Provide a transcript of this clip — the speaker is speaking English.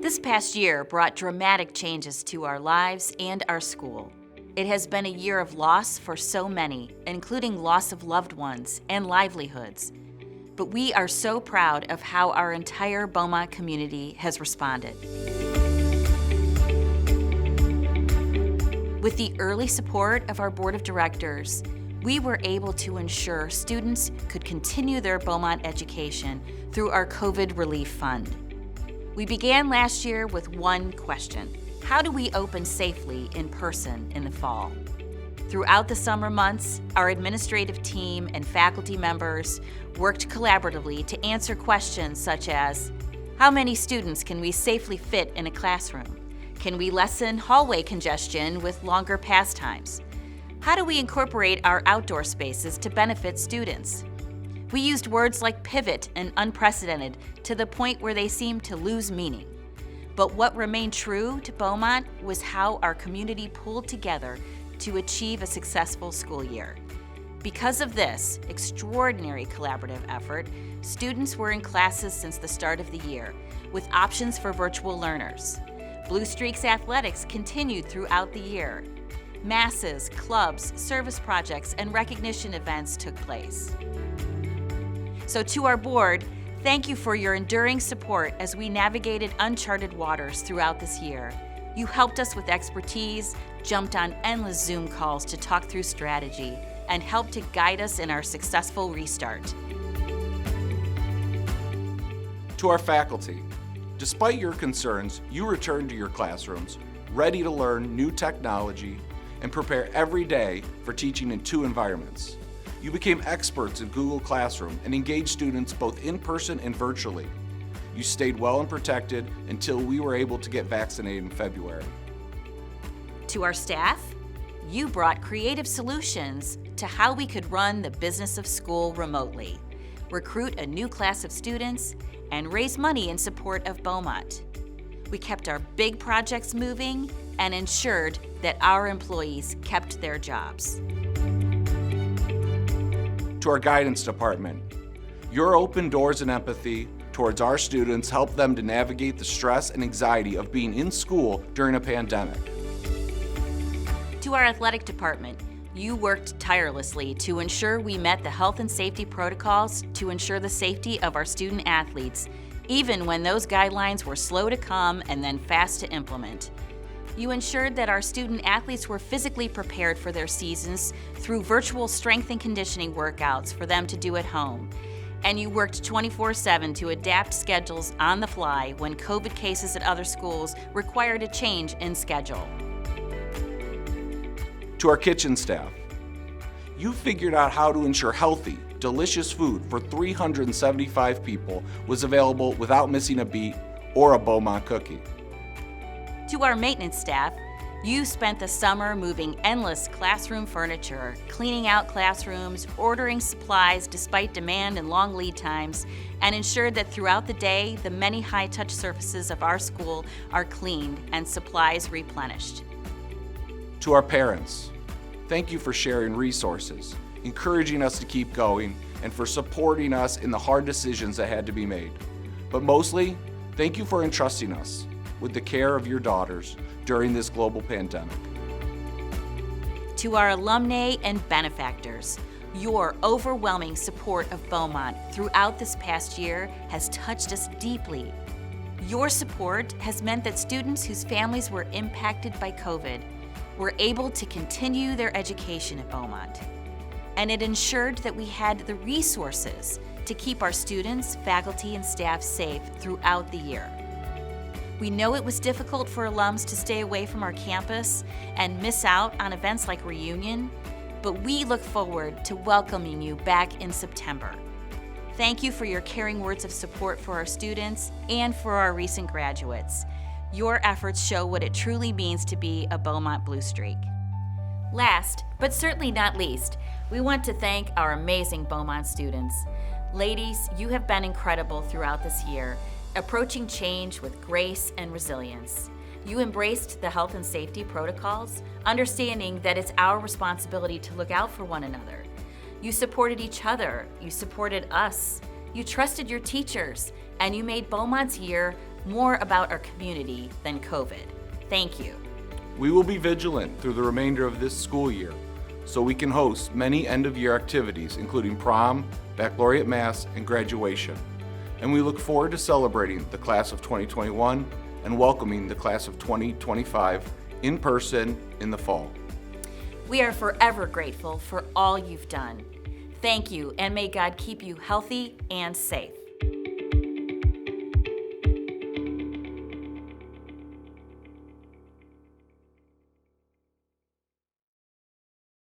This past year brought dramatic changes to our lives and our school. It has been a year of loss for so many, including loss of loved ones and livelihoods. But we are so proud of how our entire Beaumont community has responded. With the early support of our board of directors, we were able to ensure students could continue their Beaumont education through our COVID Relief Fund. We began last year with one question: how do we open safely in person in the fall? Throughout the summer months, our administrative team and faculty members worked collaboratively to answer questions such as, how many students can we safely fit in a classroom? Can we lessen hallway congestion with longer pass times? How do we incorporate our outdoor spaces to benefit students? We used words like pivot and unprecedented to the point where they seemed to lose meaning. But what remained true to Beaumont was how our community pulled together to achieve a successful school year. Because of this extraordinary collaborative effort, students were in classes since the start of the year, with options for virtual learners. Blue Streak's athletics continued throughout the year. Masses, clubs, service projects, and recognition events took place. So to our board, thank you for your enduring support as we navigated uncharted waters throughout this year. You helped us with expertise, jumped on endless Zoom calls to talk through strategy, and helped to guide us in our successful restart. To our faculty, despite your concerns, you returned to your classrooms, ready to learn new technology and prepare every day for teaching in two environments. You became experts in Google Classroom and engaged students both in person and virtually. You stayed well and protected until we were able to get vaccinated in February. To our staff, you brought creative solutions to how we could run the business of school remotely, recruit a new class of students, and raise money in support of Beaumont. We kept our big projects moving and ensured that our employees kept their jobs. To our guidance department, your open doors and empathy towards our students helped them to navigate the stress and anxiety of being in school during a pandemic. To our athletic department, you worked tirelessly to ensure we met the health and safety protocols to ensure the safety of our student athletes, even when those guidelines were slow to come and then fast to implement. You ensured that our student athletes were physically prepared for their seasons through virtual strength and conditioning workouts for them to do at home. And you worked 24/7 to adapt schedules on the fly when COVID cases at other schools required a change in schedule. To our kitchen staff, you figured out how to ensure healthy, delicious food for 375 people was available without missing a beat or a Beaumont cookie. To our maintenance staff, you spent the summer moving endless classroom furniture, cleaning out classrooms, ordering supplies despite demand and long lead times, and ensured that throughout the day, the many high-touch surfaces of our school are cleaned and supplies replenished. To our parents, thank you for sharing resources, encouraging us to keep going, and for supporting us in the hard decisions that had to be made. But mostly, thank you for entrusting us with the care of your daughters during this global pandemic. To our alumni and benefactors, your overwhelming support of Beaumont throughout this past year has touched us deeply. Your support has meant that students whose families were impacted by COVID were able to continue their education at Beaumont. And it ensured that we had the resources to keep our students, faculty, and staff safe throughout the year. We know it was difficult for alums to stay away from our campus and miss out on events like Reunion, but we look forward to welcoming you back in September. Thank you for your caring words of support for our students and for our recent graduates. Your efforts show what it truly means to be a Beaumont Blue Streak. Last, but certainly not least, we want to thank our amazing Beaumont students. Ladies, you have been incredible throughout this year, approaching change with grace and resilience. You embraced the health and safety protocols, understanding that it's our responsibility to look out for one another. You supported each other, you supported us, you trusted your teachers, and you made Beaumont's year more about our community than COVID. Thank you. We will be vigilant through the remainder of this school year so we can host many end-of-year activities, including prom, baccalaureate mass, and graduation. And we look forward to celebrating the class of 2021 and welcoming the class of 2025 in person in the fall. We are forever grateful for all you've done. Thank you, and may God keep you healthy and safe.